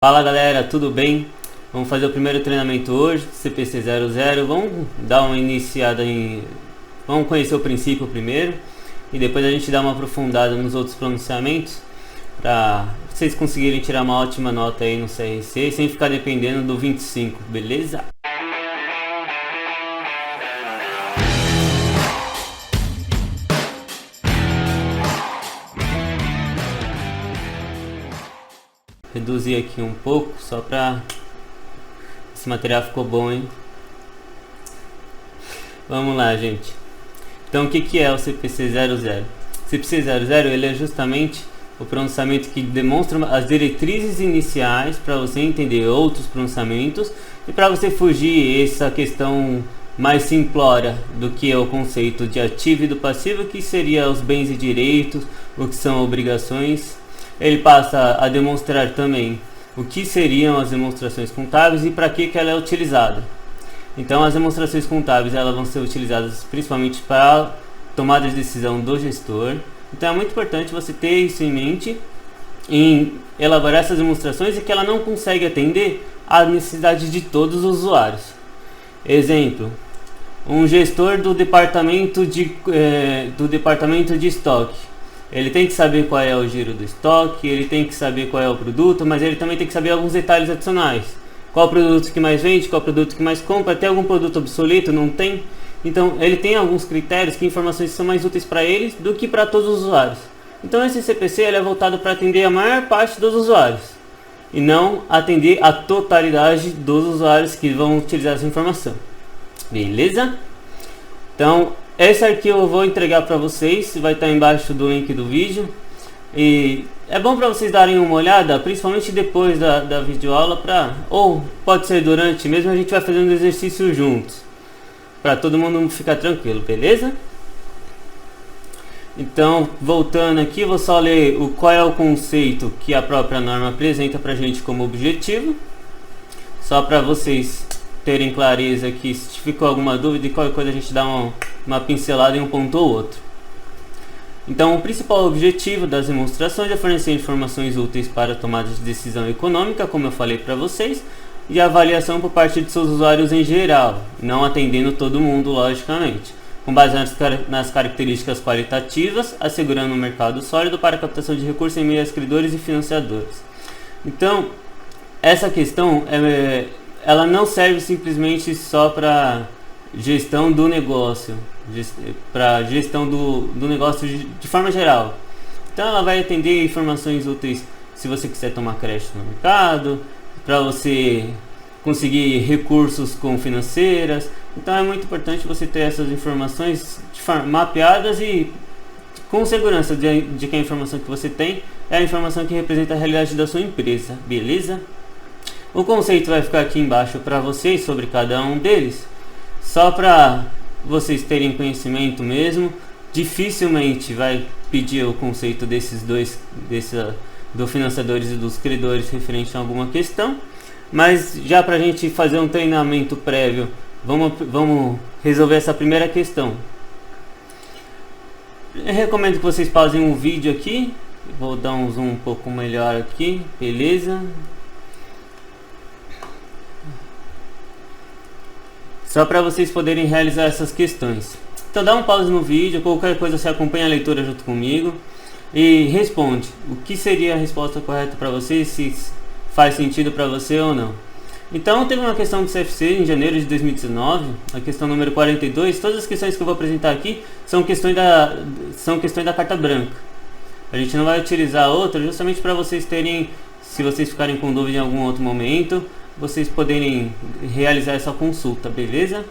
Fala galera, tudo bem? Vamos fazer o primeiro treinamento hoje, CPC 00. Vamos dar uma iniciada em... Vamos conhecer o princípio primeiro e depois a gente dá uma aprofundada nos outros pronunciamentos para vocês conseguirem tirar uma ótima nota aí no CRC sem ficar dependendo do 25, beleza? Reduzir aqui um pouco, só pra... Esse material ficou bom, hein? Vamos lá, gente. Então, o que é o CPC 00? O CPC 00 ele é justamente o pronunciamento que demonstra as diretrizes iniciais para você entender outros pronunciamentos e para você fugir essa questão mais simplória do que é o conceito de ativo e do passivo, que seria os bens e direitos, o que são obrigações. Ele passa a demonstrar também o que seriam as demonstrações contábeis e para que ela é utilizada. Então, as demonstrações contábeis elas vão ser utilizadas principalmente para tomada de decisão do gestor. Então, é muito importante você ter isso em mente em elaborar essas demonstrações e que ela não consegue atender às necessidades de todos os usuários. Exemplo, um gestor do departamento de estoque. Ele tem que saber qual é o giro do estoque, ele tem que saber qual é o produto, mas ele também tem que saber alguns detalhes adicionais. Qual o produto que mais vende, qual o produto que mais compra, tem algum produto obsoleto, não tem? Então ele tem alguns critérios, que informações são mais úteis para eles do que para todos os usuários. Então esse CPC ele é voltado para atender a maior parte dos usuários e não atender a totalidade dos usuários que vão utilizar essa informação. Beleza? Então esse arquivo eu vou entregar para vocês, vai estar embaixo do link do vídeo. E é bom para vocês darem uma olhada, principalmente depois da videoaula, ou pode ser durante mesmo, a gente vai fazendo exercício juntos, para todo mundo ficar tranquilo, beleza? Então, voltando aqui, vou só ler qual é o conceito que a própria norma apresenta para a gente como objetivo, só para vocês terem clareza aqui. Se ficou alguma dúvida e qualquer coisa a gente dá uma pincelada em um ponto ou outro. Então, o principal objetivo das demonstrações é fornecer informações úteis para a tomada de decisão econômica, como eu falei para vocês, e avaliação por parte de seus usuários em geral, não atendendo todo mundo, logicamente, com base nas características qualitativas, assegurando um mercado sólido para a captação de recursos em meio a crisdores e financiadores. Então, essa questão ela não serve simplesmente só para gestão do negócio, para gestão do negócio de forma geral. Então ela vai atender informações úteis se você quiser tomar crédito no mercado, para você conseguir recursos com financeiras. Então é muito importante você ter essas informações mapeadas e com segurança de que a informação que você tem é a informação que representa a realidade da sua empresa, beleza? O conceito vai ficar aqui embaixo para vocês sobre cada um deles, só para vocês terem conhecimento mesmo. Dificilmente vai pedir o conceito desses dois, do financiadores e dos credores referente a alguma questão, mas já para a gente fazer um treinamento prévio, vamos resolver essa primeira questão. Eu recomendo que vocês pausem um vídeo aqui, vou dar um zoom um pouco melhor aqui, beleza? Só para vocês poderem realizar essas questões. Então dá um pause no vídeo, qualquer coisa você acompanha a leitura junto comigo e responde o que seria a resposta correta para você, se faz sentido para você ou não. Então teve uma questão do CFC em janeiro de 2019, a questão número 42. Todas as questões que eu vou apresentar aqui são questões da carta branca. A gente não vai utilizar outra justamente para vocês terem, se vocês ficarem com dúvida em algum outro momento, vocês poderem realizar essa consulta, beleza?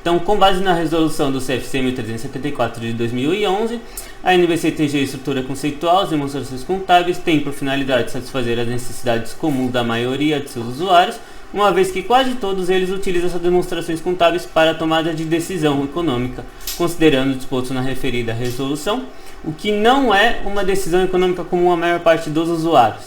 Então, com base na resolução do CFC 1374 de 2011, a NBC-TG Estrutura Conceitual, as demonstrações contábeis, tem por finalidade satisfazer as necessidades comuns da maioria de seus usuários, uma vez que quase todos eles utilizam essas demonstrações contábeis para a tomada de decisão econômica, considerando o disposto na referida resolução, o que não é uma decisão econômica comum à maior parte dos usuários.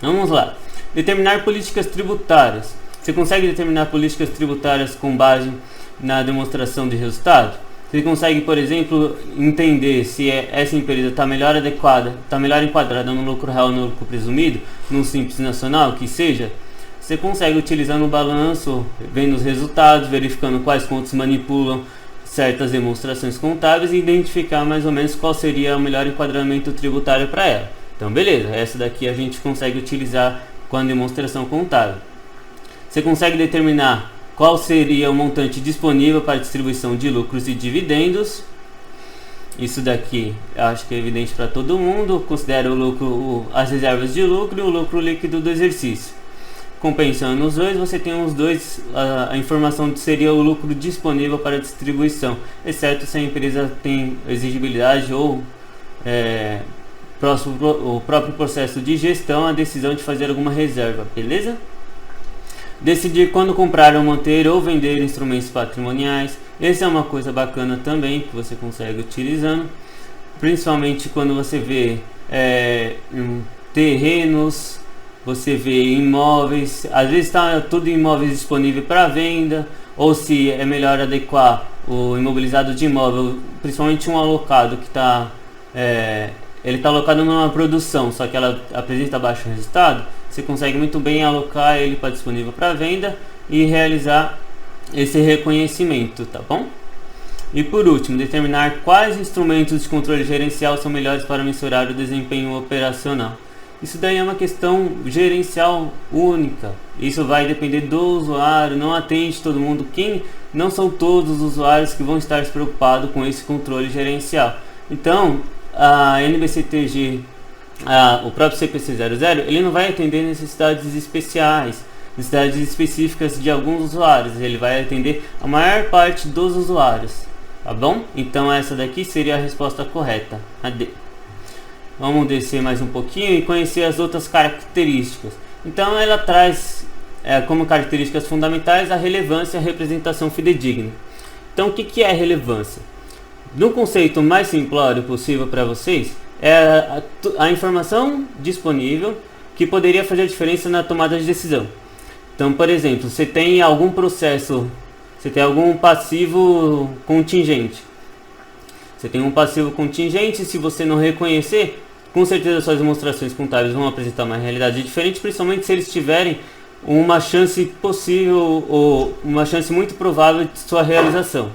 Vamos lá. Determinar políticas tributárias. Você consegue determinar políticas tributárias com base na demonstração de resultado? Você consegue, por exemplo, entender se essa empresa está melhor adequada, está melhor enquadrada no lucro real ou no lucro presumido, num Simples Nacional, que seja. Você consegue utilizando o balanço, vendo os resultados, verificando quais pontos manipulam certas demonstrações contábeis e identificar mais ou menos qual seria o melhor enquadramento tributário para ela. Então beleza, essa daqui a gente consegue utilizar com a demonstração contábil. Você consegue determinar qual seria o montante disponível para distribuição de lucros e dividendos. Isso daqui eu acho que é evidente para todo mundo. Considera o lucro, as reservas de lucro e o lucro líquido do exercício. Compensando os dois, você tem os dois, a informação seria o lucro disponível para distribuição, exceto se a empresa tem exigibilidade ou o próprio processo de gestão, a decisão de fazer alguma reserva, beleza? Decidir quando comprar ou manter ou vender instrumentos patrimoniais. Essa é uma coisa bacana também que você consegue utilizando, principalmente quando você vê terrenos, você vê imóveis, às vezes está tudo imóveis disponível para venda, ou se é melhor adequar o imobilizado de imóvel, principalmente um alocado que está ele está alocado numa produção, só que ela apresenta baixo resultado. Você consegue muito bem alocar ele para disponível para venda e realizar esse reconhecimento, tá bom? E por último, determinar quais instrumentos de controle gerencial são melhores para mensurar o desempenho operacional. Isso daí é uma questão gerencial única. Isso vai depender do usuário, não atende todo mundo. Não são todos os usuários que vão estar se preocupados com esse controle gerencial. Então, a NBCTG, o próprio CPC 00, ele não vai atender necessidades especiais, necessidades específicas de alguns usuários. Ele vai atender a maior parte dos usuários, tá bom? Então essa daqui seria a resposta correta, a D. Vamos descer mais um pouquinho e conhecer as outras características. Então ela traz como características fundamentais a relevância e a representação fidedigna. Então o que é relevância? No conceito mais simplório possível para vocês, é a informação disponível que poderia fazer a diferença na tomada de decisão. Então, por exemplo, você tem algum processo, você tem algum passivo contingente. Você tem um passivo contingente, se você não reconhecer, com certeza suas demonstrações contábeis vão apresentar uma realidade diferente, principalmente se eles tiverem uma chance possível ou uma chance muito provável de sua realização.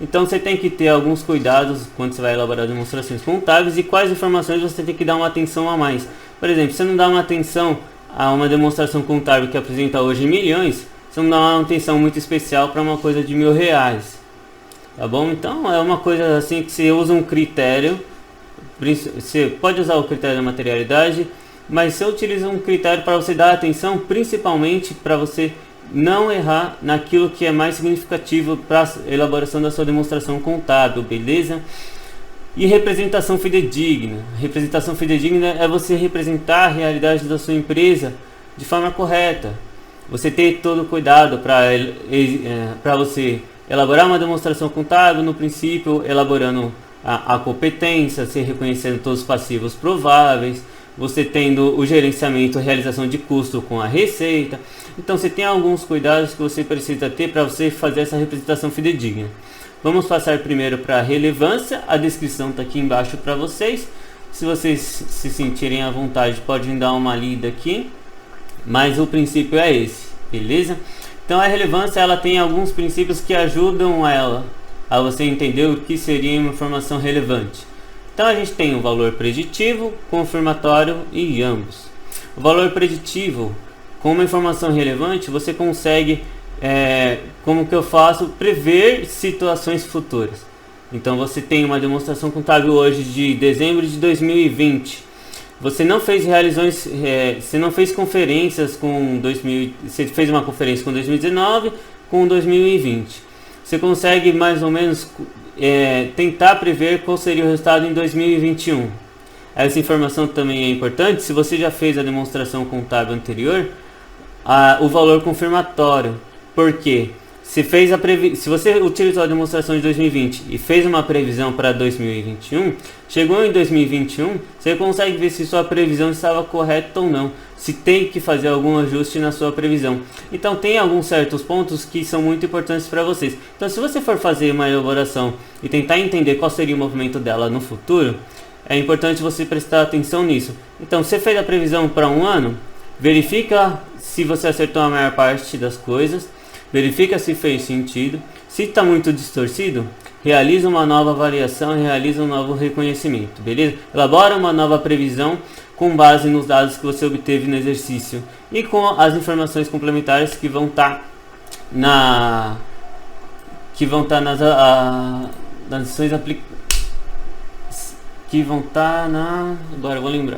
Então você tem que ter alguns cuidados quando você vai elaborar demonstrações contábeis e quais informações você tem que dar uma atenção a mais. Por exemplo, você não dá uma atenção a uma demonstração contábil que apresenta hoje milhões, você não dá uma atenção muito especial para uma coisa de R$1.000, tá bom? Então é uma coisa assim que você usa um critério, você pode usar o critério da materialidade, mas você utiliza um critério para você dar atenção, principalmente para você não errar naquilo que é mais significativo para a elaboração da sua demonstração contábil, beleza? E representação fidedigna. Representação fidedigna é você representar a realidade da sua empresa de forma correta. Você ter todo o cuidado para você elaborar uma demonstração contábil, no princípio elaborando a competência, se reconhecendo todos os passivos prováveis, você tendo o gerenciamento, a realização de custo com a receita. Então você tem alguns cuidados que você precisa ter para você fazer essa representação fidedigna. Vamos passar primeiro para a relevância. A descrição está aqui embaixo para vocês. Se vocês se sentirem à vontade, podem dar uma lida aqui. Mas o princípio é esse, beleza? Então a relevância, ela tem alguns princípios que ajudam ela a você entender o que seria uma informação relevante. Então a gente tem o valor preditivo, confirmatório e ambos. O valor preditivo, com uma informação relevante, você consegue, como que eu faço, prever situações futuras. Então você tem uma demonstração contábil hoje de dezembro de 2020. Você não fez você não fez conferências com você fez uma conferência com 2019, com 2020. Você consegue mais ou menos tentar prever qual seria o resultado em 2021. Essa informação também é importante. Se você já fez a demonstração contábil anterior, o valor confirmatório. Por quê? se você utilizou a demonstração de 2020 e fez uma previsão para 2021, chegou em 2021, você consegue ver se sua previsão estava correta ou não, se tem que fazer algum ajuste na sua previsão. Então tem alguns certos pontos que são muito importantes para vocês. Então se você for fazer uma elaboração e tentar entender qual seria o movimento dela no futuro, é importante você prestar atenção nisso. Então você fez a previsão para um ano, verifica se você acertou a maior parte das coisas, verifica se fez sentido. Se está muito distorcido, realiza uma nova avaliação e realiza um novo reconhecimento, beleza? Elabora uma nova previsão com base nos dados que você obteve no exercício e com as informações complementares que vão estar nas lições que vão estar na... Agora eu vou lembrar.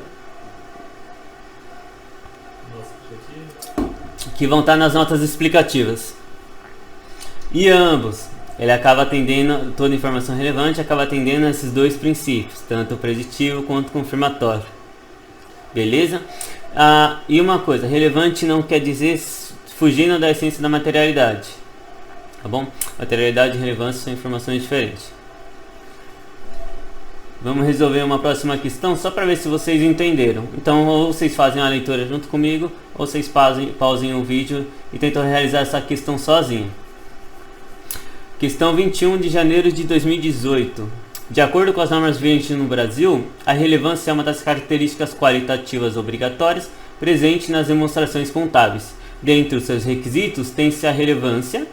Que vão estar nas notas explicativas. E ambos, ele acaba atendendo, toda informação relevante acaba atendendo a esses dois princípios, tanto o preditivo quanto o confirmatório. Beleza? E uma coisa, relevante não quer dizer fugindo da essência da materialidade. Tá bom? Materialidade e relevância são informações diferentes. Vamos resolver uma próxima questão só para ver se vocês entenderam. Então, ou vocês fazem a leitura junto comigo, ou vocês pausem o vídeo e tentam realizar essa questão sozinho. Questão 21 de janeiro de 2018. De acordo com as normas vigentes no Brasil, a relevância é uma das características qualitativas obrigatórias presente nas demonstrações contábeis. Dentre os seus requisitos, tem-se a relevância.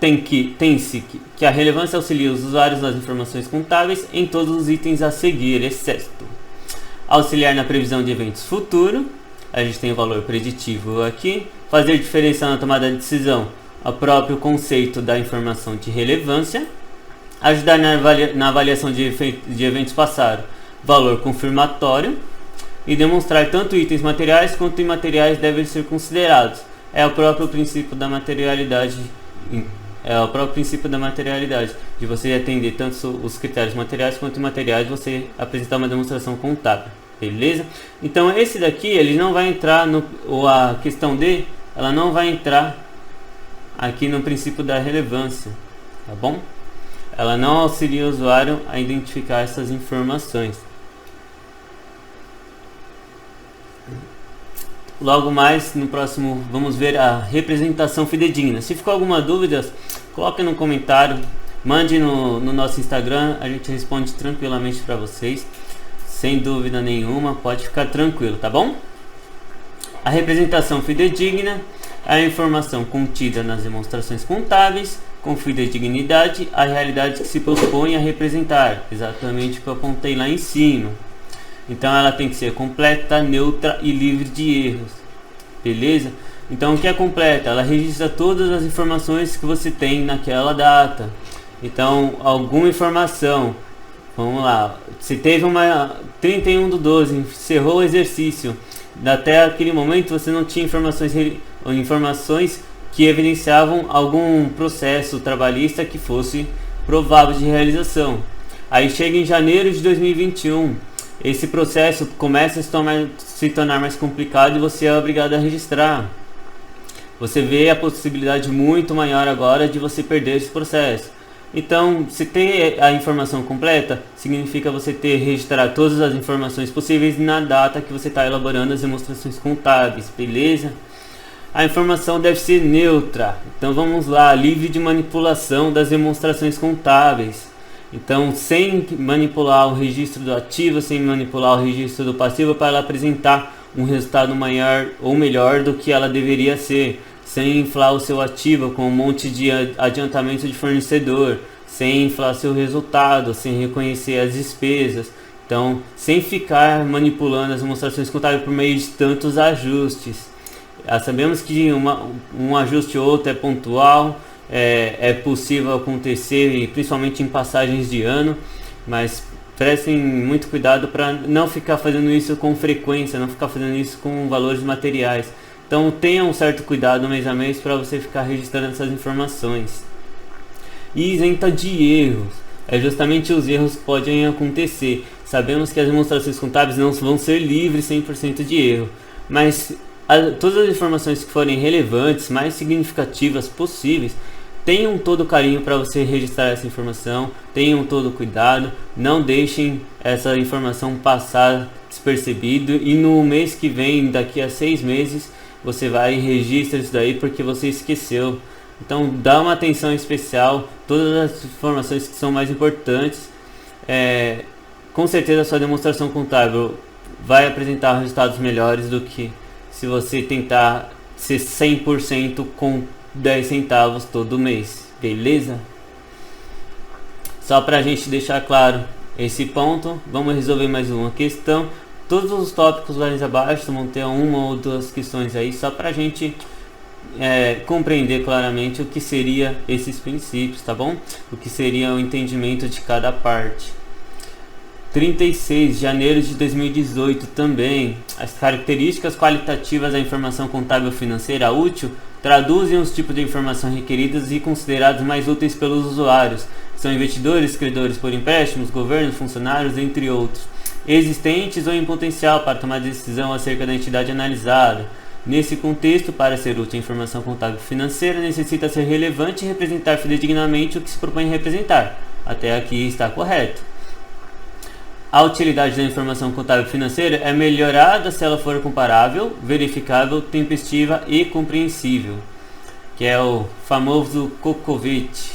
Tem-se que a relevância auxilia os usuários nas informações contábeis em todos os itens a seguir, exceto auxiliar na previsão de eventos futuros, a gente tem o valor preditivo aqui, fazer diferença na tomada de decisão, o próprio conceito da informação de relevância, ajudar na avaliação de eventos passados, valor confirmatório, e demonstrar tanto itens materiais quanto imateriais devem ser considerados. É o próprio princípio da materialidade. De você atender tanto os critérios materiais quanto imateriais, você apresentar uma demonstração contábil, beleza? Então esse daqui, ele não vai entrar a questão D, ela não vai entrar aqui no princípio da relevância, tá bom? Ela não auxilia o usuário a identificar essas informações. Logo mais no próximo vamos ver a representação fidedigna. Se ficou alguma dúvida, coloque no comentário, mande no nosso Instagram, a gente responde tranquilamente para vocês, sem dúvida nenhuma, pode ficar tranquilo, tá bom? A representação fidedigna é a informação contida nas demonstrações contábeis, com fidedignidade, a realidade que se propõe a representar, exatamente o que eu apontei lá em cima. Então ela tem que ser completa, neutra e livre de erros, beleza? Então o que é completa? Ela registra todas as informações que você tem naquela data. Então alguma informação, vamos lá, se teve uma 31/12, encerrou o exercício, até aquele momento você não tinha informações que evidenciavam algum processo trabalhista que fosse provável de realização. Aí chega em janeiro de 2021, esse processo começa a se tornar mais complicado e você é obrigado a registrar. Você vê a possibilidade muito maior agora de você perder esse processo. Então, se ter a informação completa, significa você ter registrado todas as informações possíveis na data que você está elaborando as demonstrações contábeis, beleza? A informação deve ser neutra. Então vamos lá, livre de manipulação das demonstrações contábeis. Então, sem manipular o registro do ativo, sem manipular o registro do passivo para ela apresentar um resultado maior ou melhor do que ela deveria ser, sem inflar o seu ativo com um monte de adiantamento de fornecedor, sem inflar seu resultado, sem reconhecer as despesas. Então, sem ficar manipulando as demonstrações contábeis por meio de tantos ajustes. Sabemos que um ajuste ou outro é pontual, é possível acontecer, principalmente em passagens de ano, mas prestem muito cuidado para não ficar fazendo isso com frequência, não ficar fazendo isso com valores materiais. Então tenha um certo cuidado mês a mês para você ficar registrando essas informações. E isenta de erros, é justamente os erros que podem acontecer. Sabemos que as demonstrações contábeis não vão ser livres 100% de erro, mas todas as informações que forem relevantes, mais significativas possíveis, Tenham todo o carinho para você registrar essa informação, tenham todo o cuidado, não deixem essa informação passar despercebido, e no mês que vem, daqui a 6 meses, você vai e registra isso daí porque você esqueceu. Então dá uma atenção especial, todas as informações que são mais importantes. Com certeza a sua demonstração contábil vai apresentar resultados melhores do que se você tentar ser 100% com 10 centavos todo mês, beleza? Só pra gente deixar claro esse ponto, vamos resolver mais uma questão. Todos os tópicos lá abaixo vão ter uma ou duas questões aí, só pra gente compreender claramente o que seria esses princípios, tá bom? O que seria o entendimento de cada parte. 36 de janeiro de 2018 também. As características qualitativas da informação contábil financeira útil traduzem os tipos de informação requeridas e considerados mais úteis pelos usuários. São investidores, credores por empréstimos, governos, funcionários, entre outros, existentes ou em potencial para tomar decisão acerca da entidade analisada. Nesse contexto, para ser útil a informação contábil financeira, necessita ser relevante e representar fidedignamente o que se propõe representar. Até aqui está correto. A utilidade da informação contábil financeira é melhorada se ela for comparável, verificável, tempestiva e compreensível, que é o famoso COCOVET.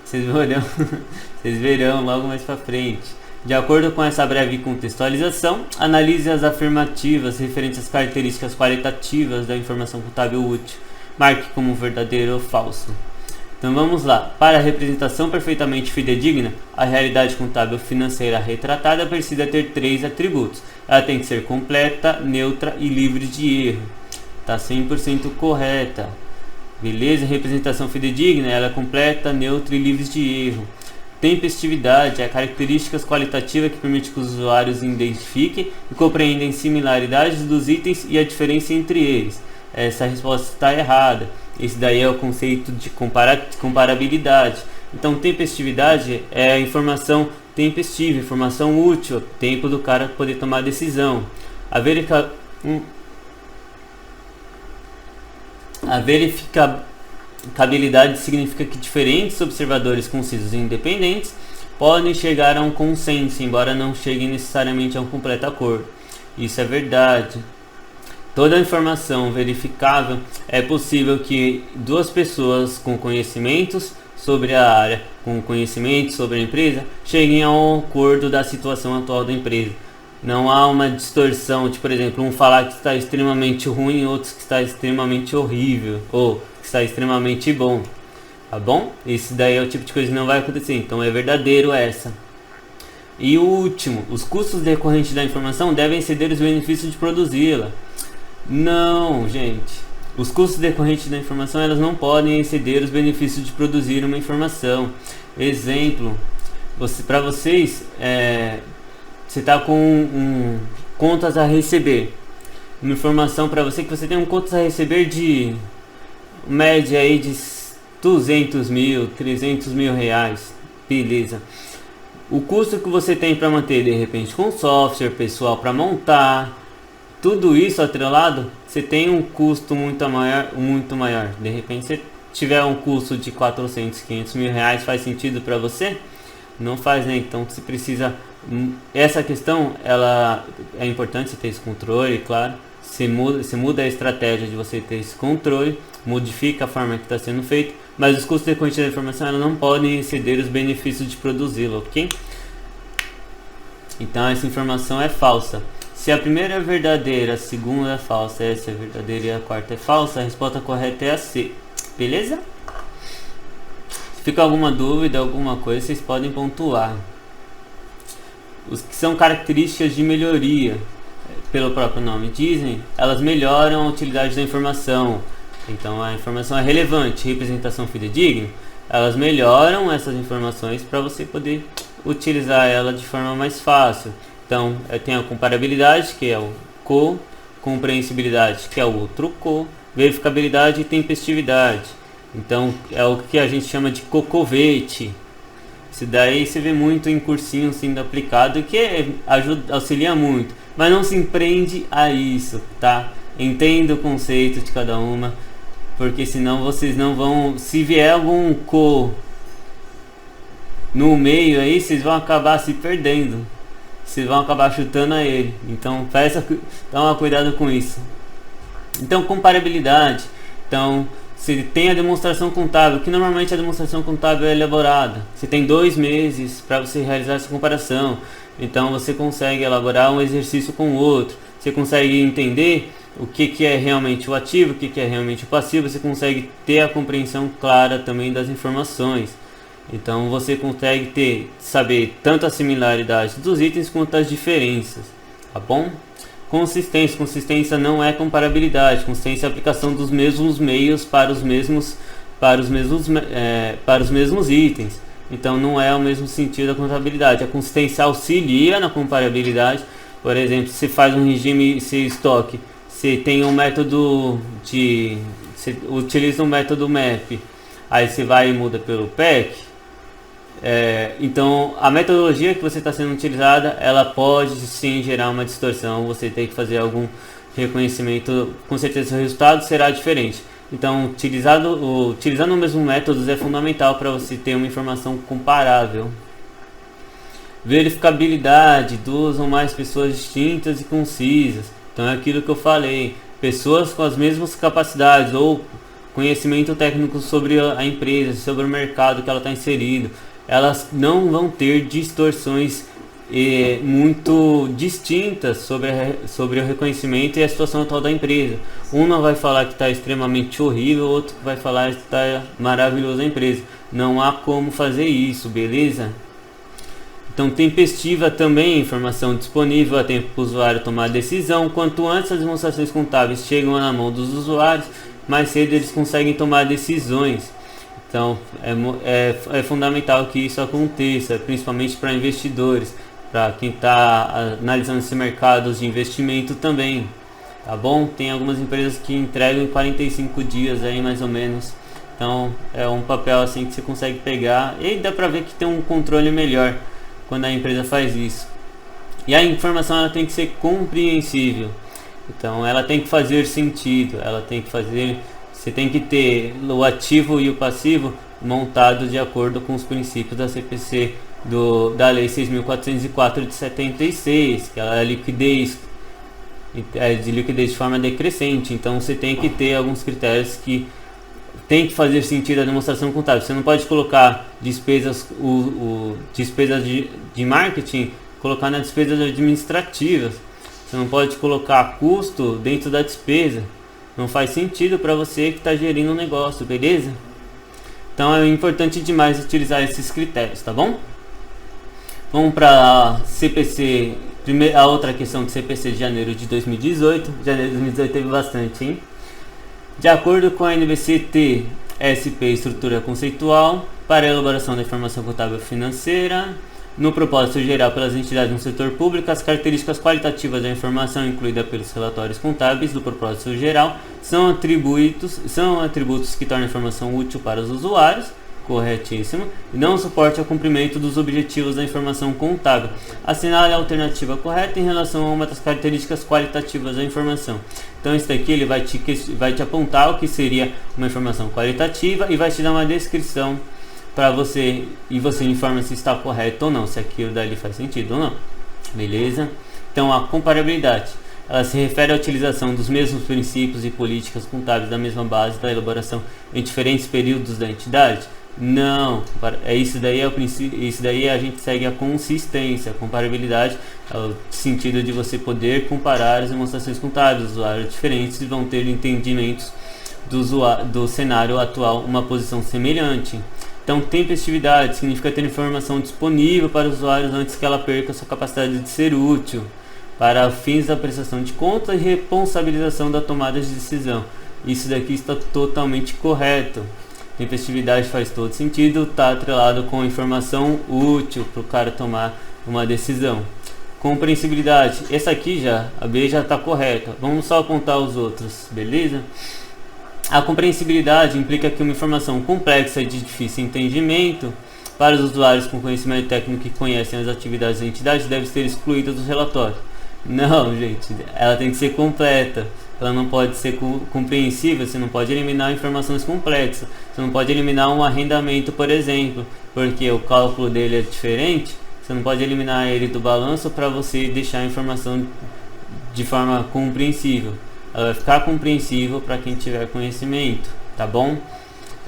Vocês verão logo mais para frente. De acordo com essa breve contextualização, analise as afirmativas referentes às características qualitativas da informação contábil útil. Marque como verdadeiro ou falso. Então vamos lá. Para a representação perfeitamente fidedigna, a realidade contábil financeira retratada precisa ter 3 atributos. Ela tem que ser completa, neutra e livre de erro. Está 100% correta. Beleza? Representação fidedigna, ela é completa, neutra e livre de erro. Tempestividade é a característica qualitativa que permite que os usuários identifiquem e compreendam similaridades dos itens e a diferença entre eles. Essa resposta está errada. Esse daí é o conceito de comparabilidade. Então, tempestividade é a informação tempestiva, informação útil, tempo do cara poder tomar decisão. A verificabilidade significa que diferentes observadores concisos e independentes podem chegar a um consenso, embora não cheguem necessariamente a um completo acordo. Isso é verdade. Toda informação verificável é possível que duas pessoas com conhecimentos sobre a área, com conhecimento sobre a empresa, cheguem a um acordo da situação atual da empresa. Não há uma distorção de, por exemplo, um falar que está extremamente ruim e outros que está extremamente horrível, ou que está extremamente bom. Tá bom? Esse daí é o tipo de coisa que não vai acontecer, então é verdadeiro essa. E o último, os custos decorrentes da informação devem exceder os benefícios de produzi-la. Não, gente. Os custos decorrentes da informação, elas não podem exceder os benefícios de produzir uma informação. Exemplo, para vocês, você está com contas a receber. Uma informação para você que você tem contas a receber de média aí de 200 mil, 300 mil reais. Beleza. O custo que você tem para manter, de repente, com software, pessoal para montar, tudo isso atrelado, você tem um custo muito maior. De repente, se tiver um custo de 400, 500 mil reais, faz sentido para você? Não faz, né? Então, você precisa... Essa questão, ela é importante você ter esse controle, claro. Você muda a estratégia de você ter esse controle, modifica a forma que está sendo feito, mas os custos decorrentes da informação, elas não podem exceder os benefícios de produzi-la, ok? Então, essa informação é falsa. Se a primeira é verdadeira, a segunda é falsa, essa é verdadeira e a quarta é falsa, a resposta correta é a C. Beleza? Se fica alguma dúvida, alguma coisa, vocês podem pontuar. Os que são características de melhoria, pelo próprio nome dizem, elas melhoram a utilidade da informação. Então a informação é relevante, representação fidedigna, elas melhoram essas informações para você poder utilizar ela de forma mais fácil. Então, tem a comparabilidade, que é o co, compreensibilidade, que é o outro co, verificabilidade e tempestividade. Então, é o que a gente chama de COCOVET. Isso daí você vê muito em cursinho sendo aplicado, que auxilia muito, mas não se empreende a isso, tá? Entenda o conceito de cada uma, porque senão vocês não vão, se vier algum no meio aí, vocês vão acabar se perdendo, vocês vão acabar chutando a ele. Então toma cuidado com isso. Então, comparabilidade. Então, você tem a demonstração contábil, que normalmente a demonstração contábil é elaborada. Você tem 2 meses para você realizar essa comparação. Então você consegue elaborar um exercício com o outro. Você consegue entender o que é realmente o ativo, o que é realmente o passivo. Você consegue ter a compreensão clara também das informações. Então você consegue saber tanto a similaridade dos itens quanto as diferenças. Tá bom? Consistência. Consistência não é comparabilidade. Consistência é a aplicação dos mesmos meios para os mesmos itens. Então não é o mesmo sentido da contabilidade. A consistência auxilia na comparabilidade. Por exemplo, se faz um regime se estoque, você tem um método você utiliza um método MAP, aí você vai e muda pelo PEC. Então a metodologia que você está sendo utilizada, ela pode sim gerar uma distorção. Você tem que fazer algum reconhecimento, com certeza o resultado será diferente. Então utilizando o mesmo método é fundamental para você ter uma informação comparável. Verificabilidade, 2 ou mais pessoas distintas e concisas. Então é aquilo que eu falei, pessoas com as mesmas capacidades ou conhecimento técnico sobre a empresa, sobre o mercado que ela está inserido, elas não vão ter distorções muito distintas sobre o reconhecimento e a situação atual da empresa. Uma vai falar que está extremamente horrível, outro vai falar que está maravilhoso a empresa. Não há como fazer isso, beleza? Então, tempestiva também, informação disponível a tempo para o usuário tomar decisão. Quanto antes as demonstrações contábeis chegam na mão dos usuários, mais cedo eles conseguem tomar decisões. Então é fundamental que isso aconteça, principalmente para investidores, para quem está analisando esse mercado de investimento também, tá bom? Tem algumas empresas que entregam em 45 dias aí mais ou menos. Então é um papel assim que você consegue pegar e dá para ver que tem um controle melhor quando a empresa faz isso. E a informação ela tem que ser compreensível. Então ela tem que fazer sentido, você tem que ter o ativo e o passivo montado de acordo com os princípios da CPC da Lei 6.404 de 76, que ela é liquidez de forma decrescente. Então você tem que ter alguns critérios que tem que fazer sentido a demonstração contábil. Você não pode colocar despesas de marketing, colocar nas despesas administrativas. Você não pode colocar custo dentro da despesa. Não faz sentido para você que está gerindo um negócio, beleza? Então é importante demais utilizar esses critérios, tá bom? Vamos para CPC, a outra questão de CPC de janeiro de 2018. Janeiro de 2018 teve bastante, hein? De acordo com a NBC-TSP Estrutura Conceitual, para a elaboração da informação contábil financeira, no propósito geral pelas entidades no setor público, as características qualitativas da informação incluída pelos relatórios contábeis do propósito geral são atributos que tornam a informação útil para os usuários, corretíssimo, e não suporte ao cumprimento dos objetivos da informação contábil. Assinale a alternativa correta em relação a uma das características qualitativas da informação. Então isso daqui ele vai te apontar o que seria uma informação qualitativa e vai te dar uma descrição para você, e você informa se está correto ou não, se aquilo dali faz sentido ou não, beleza? Então a comparabilidade, ela se refere à utilização dos mesmos princípios e políticas contábeis da mesma base da elaboração em diferentes períodos da entidade? Não, isso daí a gente segue a consistência. A comparabilidade é o sentido de você poder comparar as demonstrações contábeis. Usuários diferentes vão ter entendimentos do cenário atual, uma posição semelhante. Então, tempestividade significa ter informação disponível para os usuários antes que ela perca sua capacidade de ser útil, para fins da prestação de contas e responsabilização da tomada de decisão. Isso daqui está totalmente correto. Tempestividade faz todo sentido, está atrelado com informação útil para o cara tomar uma decisão. Compreensibilidade, essa aqui a B já está correta. Vamos só apontar os outros, beleza? A compreensibilidade implica que uma informação complexa e de difícil entendimento para os usuários com conhecimento técnico que conhecem as atividades da entidade deve ser excluída do relatório. Não, gente, ela tem que ser completa. ela não pode ser compreensível, você não pode eliminar informações complexas, você não pode eliminar um arrendamento, por exemplo, porque o cálculo dele é diferente, você não pode eliminar ele do balanço para você deixar a informação de forma compreensível. Ela vai ficar compreensível para quem tiver conhecimento, tá bom?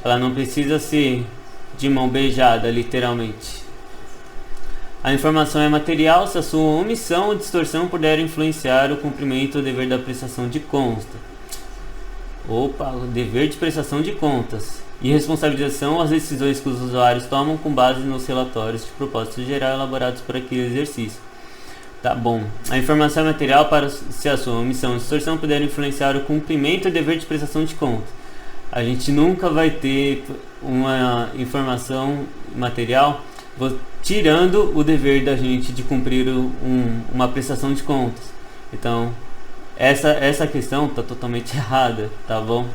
Ela não precisa ser de mão beijada, literalmente. A informação é material se a sua omissão ou distorção puder influenciar o cumprimento do dever da prestação de contas. O dever de prestação de contas. E responsabilização as decisões que os usuários tomam com base nos relatórios de propósito geral elaborados por aquele exercício. Tá bom. A informação é material para se a sua omissão ou distorção puder influenciar o cumprimento do dever de prestação de contas. A gente nunca vai ter uma informação material tirando o dever da gente de cumprir uma prestação de contas. Então, essa questão está totalmente errada, tá bom?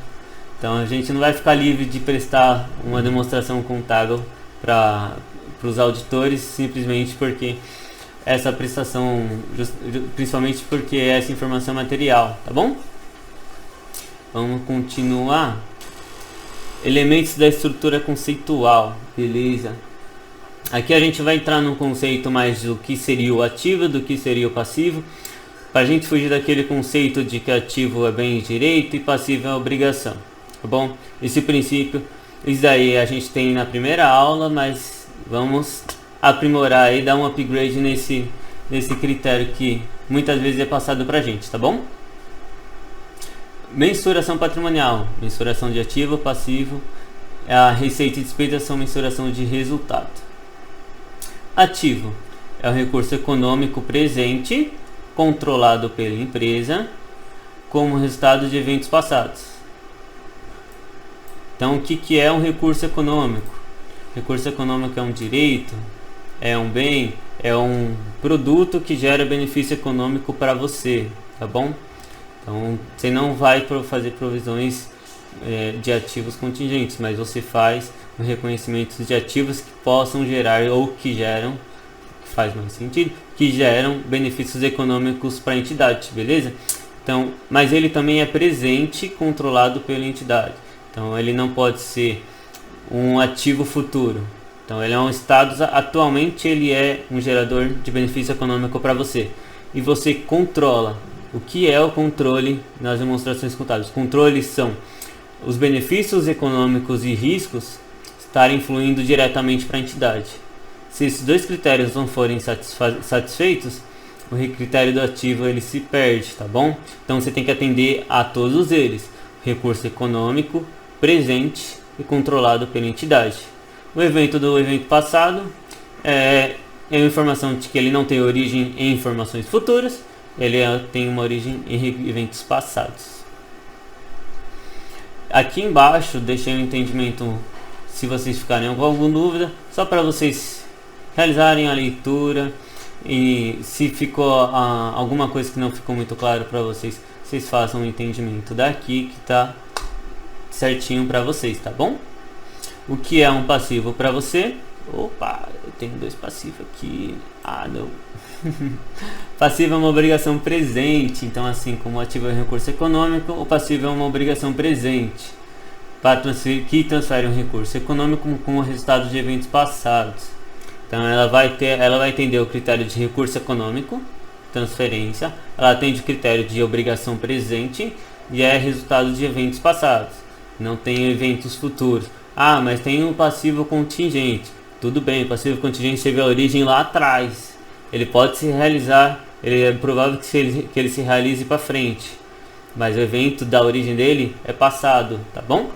Então, a gente não vai ficar livre de prestar uma demonstração contábil para os auditores simplesmente porque essa prestação, principalmente porque essa informação é material, tá bom? Vamos continuar. Elementos da estrutura conceitual, beleza? Aqui a gente vai entrar num conceito mais do que seria o ativo, do que seria o passivo, para a gente fugir daquele conceito de que ativo é bem direito e passivo é obrigação, tá bom? Esse princípio, isso daí a gente tem na primeira aula, mas vamos aprimorar e dar um upgrade nesse critério que muitas vezes é passado para a gente, tá bom? Mensuração patrimonial, mensuração de ativo, passivo, a receita e despesa são mensuração de resultado. Ativo é o recurso econômico presente, controlado pela empresa, como resultado de eventos passados. Então, o que é um recurso econômico? Recurso econômico é um direito, é um bem, é um produto que gera benefício econômico para você, tá bom? Então, você não vai fazer provisões de ativos contingentes, mas você faz o reconhecimento de ativos que possam gerar ou que geram, que faz mais sentido, que geram benefícios econômicos para a entidade, beleza? Então, mas ele também é presente, controlado pela entidade. Então, ele não pode ser um ativo futuro. Então, ele é um estado, atualmente ele é um gerador de benefício econômico para você. E você controla. O que é o controle nas demonstrações contábeis? Controles são os benefícios econômicos e riscos estarem fluindo diretamente para a entidade. Se esses dois critérios não forem satisfeitos, o critério do ativo ele se perde, tá bom? Então você tem que atender a todos eles. Recurso econômico, presente e controlado pela entidade. O evento do evento passado é uma informação de que ele não tem origem em informações futuras, ele tem uma origem em eventos passados. Aqui embaixo deixei um entendimento, se vocês ficarem com alguma dúvida, só para vocês realizarem a leitura, e se ficou alguma coisa que não ficou muito claro para vocês, vocês façam um entendimento daqui que tá certinho para vocês, tá bom? O que é um passivo para você? Opa, eu tenho dois passivos aqui. Ah, não. Passivo é uma obrigação presente, então assim como o ativo é um recurso econômico, o passivo é uma obrigação presente que transfere um recurso econômico com o resultado de eventos passados. Então ela vai entender o critério de recurso econômico, transferência, ela atende o critério de obrigação presente e é resultado de eventos passados, não tem eventos futuros. Ah, mas tem um passivo contingente. Tudo bem, o passivo contingente teve a origem lá atrás. Ele pode se realizar, ele é provável que ele se realize para frente, mas o evento da origem dele é passado, tá bom?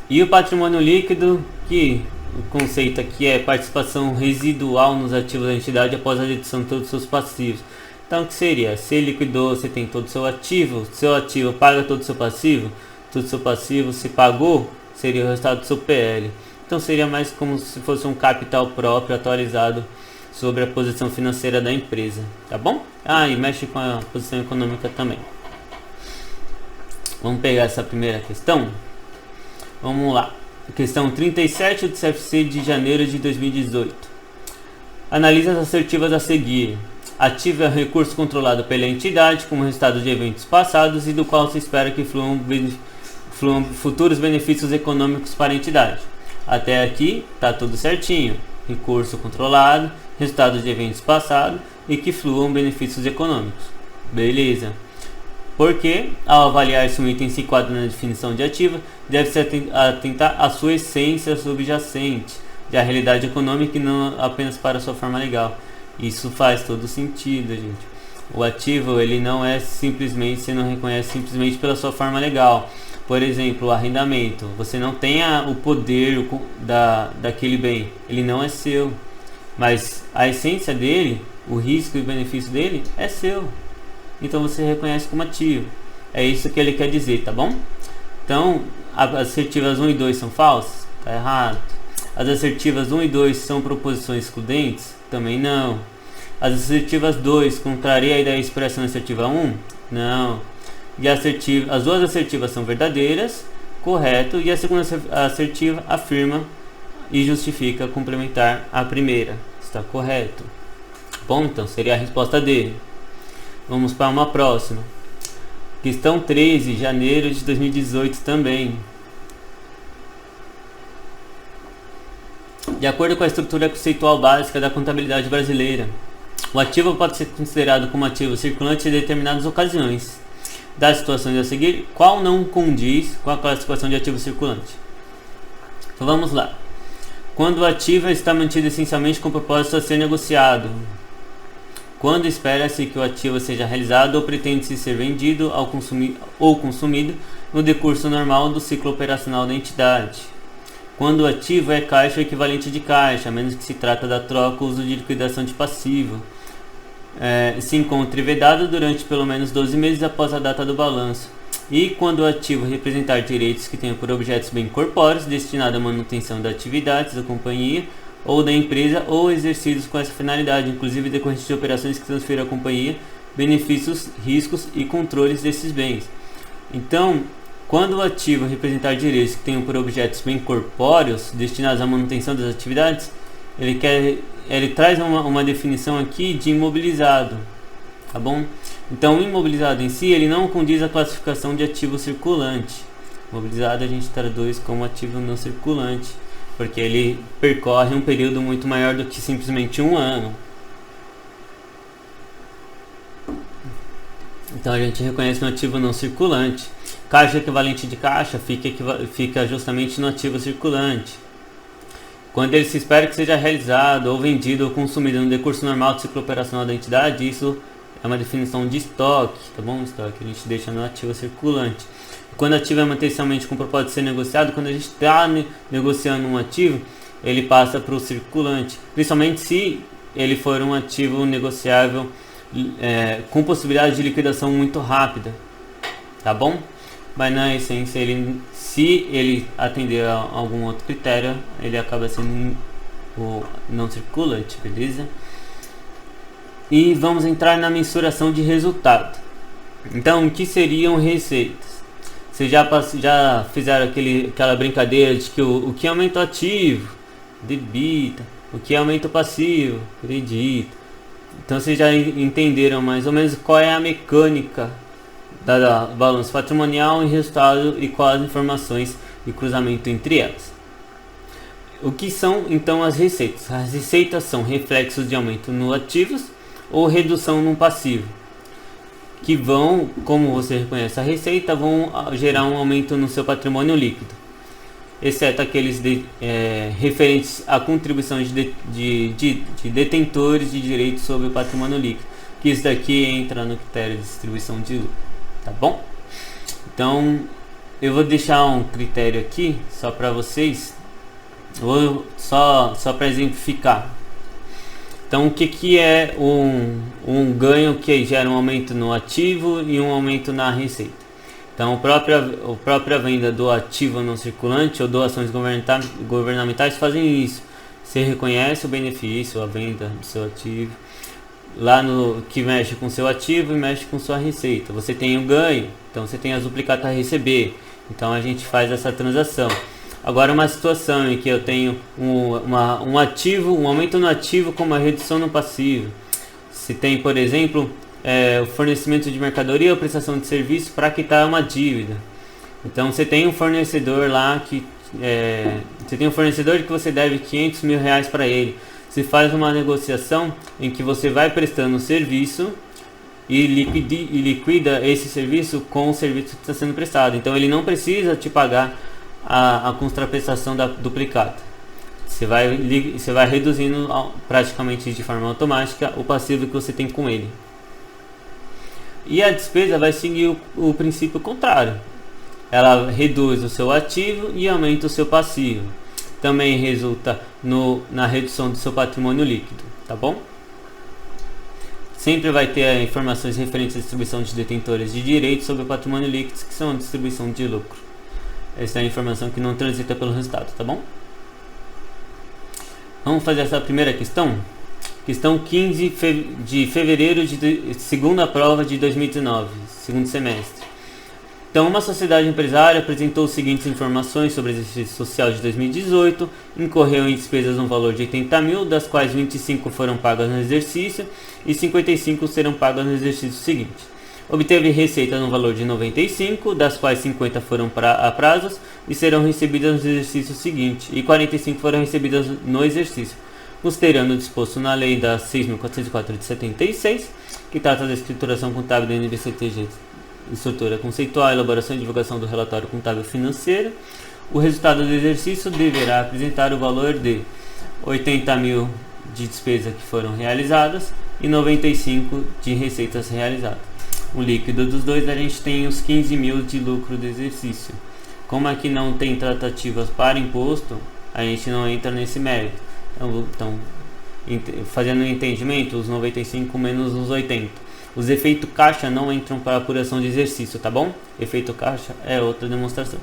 E o patrimônio líquido, que o conceito aqui é participação residual nos ativos da entidade após a dedução de todos os seus passivos. Então o que seria? Se liquidou, você tem todo o seu ativo paga todo o seu passivo, todo o seu passivo se pagou, seria o resultado do seu PL. Então seria mais como se fosse um capital próprio atualizado sobre a posição financeira da empresa, tá bom? Ah, e mexe com a posição econômica também. Vamos pegar essa primeira questão? Vamos lá. Questão 37 do CFC de janeiro de 2018. Analise as assertivas a seguir. Ativo é um recurso controlado pela entidade como resultado de eventos passados e do qual se espera que fluam futuros benefícios econômicos para a entidade. Até aqui está tudo certinho. Recurso controlado, resultado de eventos passados e que fluam benefícios econômicos. Beleza. Porque, ao avaliar se um item se enquadra na definição de ativo, deve-se atentar à sua essência subjacente, da realidade econômica e não apenas para a sua forma legal. Isso faz todo sentido, gente. O ativo, ele não é simplesmente, você não reconhece simplesmente pela sua forma legal. Por exemplo, o arrendamento. Você não tem o poder daquele bem. Ele não é seu. Mas a essência dele, o risco e o benefício dele é seu. Então você reconhece como ativo. É isso que ele quer dizer, tá bom? Então, as assertivas 1 e 2 são falsas? Tá errado. As assertivas 1 e 2 são proposições excludentes? Também não. As assertivas 2 contrariam a ideia expressa na assertiva 1? Não. E as duas assertivas são verdadeiras, correto, e a segunda assertiva afirma e justifica complementar a primeira. Está correto. Bom, então seria a resposta D. Vamos para uma próxima. Questão 13, janeiro de 2018 também. De acordo com a estrutura conceitual básica da contabilidade brasileira, o ativo pode ser considerado como ativo circulante em determinadas ocasiões. Das situações a seguir, qual não condiz com a classificação de ativo circulante? Então vamos lá. Quando o ativo está mantido essencialmente com o propósito a ser negociado. Quando espera-se que o ativo seja realizado ou pretende-se ser vendido ou consumido no decurso normal do ciclo operacional da entidade. Quando o ativo é caixa ou equivalente de caixa, a menos que se trata da troca ou uso de liquidação de passivo. Se encontre vedado durante pelo menos 12 meses após a data do balanço. E quando o ativo representar direitos que tenham por objetos bem corpóreos destinados à manutenção das atividades da companhia ou da empresa ou exercidos com essa finalidade, inclusive decorrentes de operações que transfiram à companhia benefícios, riscos e controles desses bens. Então, quando o ativo representar direitos que tenham por objetos bem corpóreos destinados à manutenção das atividades, ele traz uma definição aqui de imobilizado, tá bom? Então, o imobilizado em si, ele não condiz à classificação de ativo circulante. Imobilizado a gente traduz como ativo não circulante, porque ele percorre um período muito maior do que simplesmente um ano. Então a gente reconhece no ativo não circulante. Caixa equivalente de caixa fica justamente no ativo circulante. Quando ele se espera que seja realizado ou vendido ou consumido no decurso normal do ciclo operacional da entidade, isso é uma definição de estoque, tá bom? Estoque a gente deixa no ativo circulante. Quando o ativo é mantencialmente com o propósito de ser negociado, quando a gente está negociando um ativo, ele passa para o circulante, principalmente se ele for um ativo negociável com possibilidade de liquidação muito rápida, tá bom? Mas na essência, se ele atender a algum outro critério, ele acaba sendo o não circulante, beleza? E vamos entrar na mensuração de resultado. Então, o que seriam receitas? Vocês já fizeram aquela brincadeira de que o que aumenta o ativo, debita, o que aumenta o passivo, credita. Então vocês já entenderam mais ou menos qual é a mecânica da balança patrimonial e resultado e quais as informações e cruzamento entre elas. O que são então as receitas? As receitas são reflexos de aumento no ativos ou redução no passivo, que vão, como você reconhece a receita, vão gerar um aumento no seu patrimônio líquido, exceto aqueles referentes à contribuição de detentores de direitos sobre o patrimônio líquido, que isso daqui entra no critério de distribuição de lucro, tá bom? Então, eu vou deixar um critério aqui, só para vocês, só para exemplificar. Então, o que é um ganho que gera um aumento no ativo e um aumento na receita? Então, a própria venda do ativo não circulante ou doações governamentais fazem isso. Você reconhece o benefício, a venda do seu ativo, lá no que mexe com seu ativo e mexe com sua receita. Você tem o ganho, então você tem as duplicatas a receber. Então, a gente faz essa transação. Agora, uma situação em que eu tenho um aumento no ativo com uma redução no passivo. Se tem, por exemplo, o fornecimento de mercadoria ou prestação de serviço para quitar uma dívida. Então você tem um fornecedor lá que você tem um fornecedor que você deve 500 mil reais para ele. Você faz uma negociação em que você vai prestando o serviço e liquida esse serviço com o serviço que está sendo prestado. Então ele não precisa te pagar a contraprestação da duplicata. Você vai reduzindo praticamente de forma automática o passivo que você tem com ele. E a despesa vai seguir o princípio contrário. Ela reduz o seu ativo e aumenta o seu passivo. Também resulta na redução do seu patrimônio líquido, tá bom? Sempre vai ter informações referentes à distribuição de detentores de direitos sobre o patrimônio líquido, que são a distribuição de lucro. Essa é a informação que não transita pelo resultado, tá bom? Vamos fazer essa primeira questão. Questão 15 de fevereiro de segunda prova de 2019, segundo semestre. Então, uma sociedade empresária apresentou as seguintes informações sobre o exercício social de 2018, incorreu em despesas no valor de 80 mil, das quais 25 foram pagas no exercício e 55 serão pagas no exercício seguinte. Obteve receita no valor de 95, das quais 50 foram a prazos e serão recebidas no exercício seguinte, e 45 foram recebidas no exercício, considerando o disposto na lei da 6.404 de 76, que trata da escrituração contábil do NBCTG, estrutura conceitual, elaboração e divulgação do relatório contábil financeiro. O resultado do exercício deverá apresentar o valor de 80 mil de despesas que foram realizadas e 95 de receitas realizadas. O líquido dos dois, a gente tem os 15 mil de lucro do exercício. Como aqui não tem tratativas para imposto, a gente não entra nesse mérito. Então fazendo o entendimento, os 95 menos os 80. Os efeitos caixa não entram para apuração de exercício, tá bom? Efeito caixa é outra demonstração.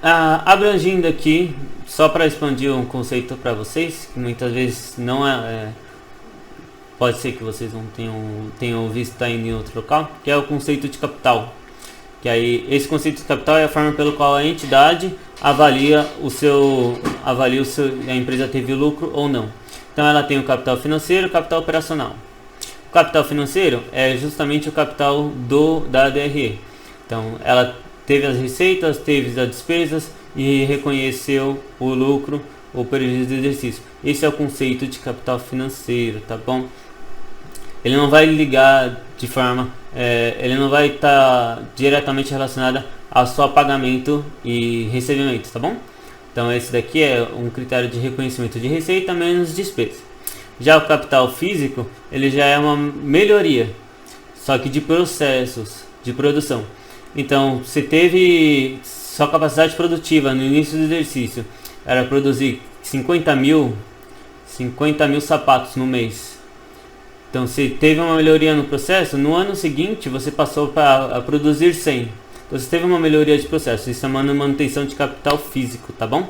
Abrangindo aqui, só para expandir um conceito para vocês, que muitas vezes não pode ser que vocês não tenham visto ainda em outro local, que é o conceito de capital. Que aí, esse conceito de capital é a forma pelo qual a entidade avalia a empresa teve lucro ou não. Então ela tem o capital financeiro e o capital operacional. O capital financeiro é justamente o capital da DRE. Então ela teve as receitas, teve as despesas e reconheceu o lucro ou prejuízo do exercício. Esse é o conceito de capital financeiro, tá bom? Ele não vai ligar de forma, ele não vai estar diretamente relacionado a só pagamento e recebimento, tá bom? Então esse daqui é um critério de reconhecimento de receita menos despesa. Já o capital físico, ele já é uma melhoria, só que de processos de produção. Então você teve sua capacidade produtiva no início do exercício, era produzir 50 mil sapatos no mês. Então você teve uma melhoria no processo, no ano seguinte você passou a produzir 100. Então você teve uma melhoria de processo, isso é uma manutenção de capital físico, tá bom?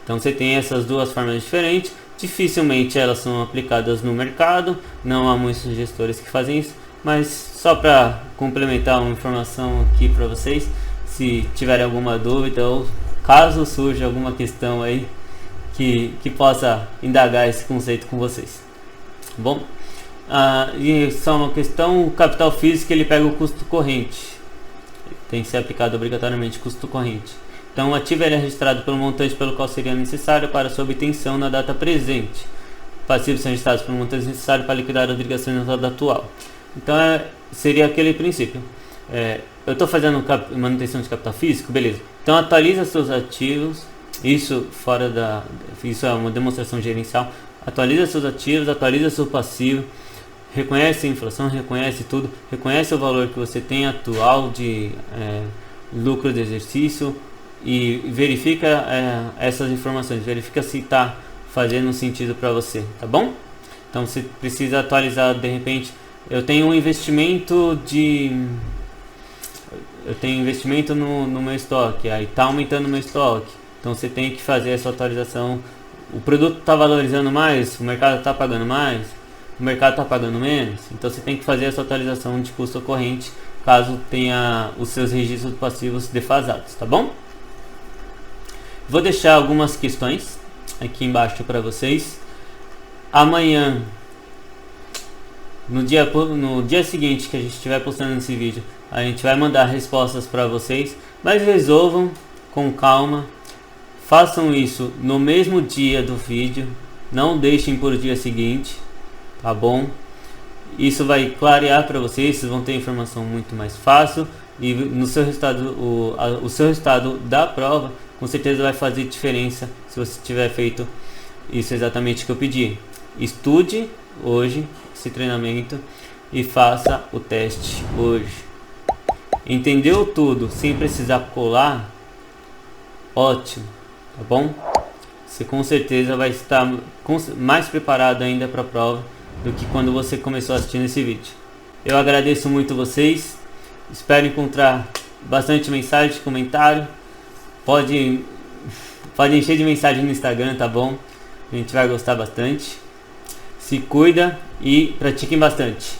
Então você tem essas duas formas diferentes, dificilmente elas são aplicadas no mercado, não há muitos gestores que fazem isso, mas só para complementar uma informação aqui para vocês, se tiverem alguma dúvida ou caso surja alguma questão aí que possa indagar esse conceito com vocês. Bom, e só uma questão, o capital físico ele pega o custo corrente. Tem que ser aplicado obrigatoriamente custo corrente. Então o ativo é registrado pelo montante pelo qual seria necessário para sua obtenção na data presente. Passivos são registrados pelo montante necessário para liquidar a obrigação na data atual. Então seria aquele princípio. Eu estou fazendo manutenção de capital físico, beleza. Então atualiza seus ativos. Isso é uma demonstração gerencial. Atualiza seus ativos, atualiza seu passivo. Reconhece a inflação, reconhece tudo, reconhece o valor que você tem atual de lucro de exercício e verifica essas informações, verifica se está fazendo sentido para você, tá bom? Então você precisa atualizar, de repente, eu tenho um investimento no meu estoque, aí está aumentando o meu estoque, então você tem que fazer essa atualização. O produto está valorizando mais, o mercado está pagando mais, o mercado está pagando menos, então você tem que fazer essa atualização de custo corrente caso tenha os seus registros passivos defasados, tá bom? Vou deixar algumas questões aqui embaixo para vocês. amanhã, no dia seguinte que a gente estiver postando esse vídeo, a gente vai mandar respostas para vocês, mas resolvam com calma, façam isso no mesmo dia do vídeo, não deixem por dia seguinte, tá bom? Isso vai clarear para vocês, vocês vão ter informação muito mais fácil e no seu resultado, o seu resultado da prova com certeza vai fazer diferença se você tiver feito isso exatamente que eu pedi. Estude hoje esse treinamento e faça o teste hoje. Entendeu tudo sem precisar colar? Ótimo, tá bom? Você com certeza vai estar mais preparado ainda para a prova do que quando você começou assistindo esse vídeo. Eu agradeço muito vocês, espero encontrar bastante mensagem, comentário, pode encher de mensagem no Instagram, tá bom? A gente vai gostar bastante. Se cuida e pratiquem bastante.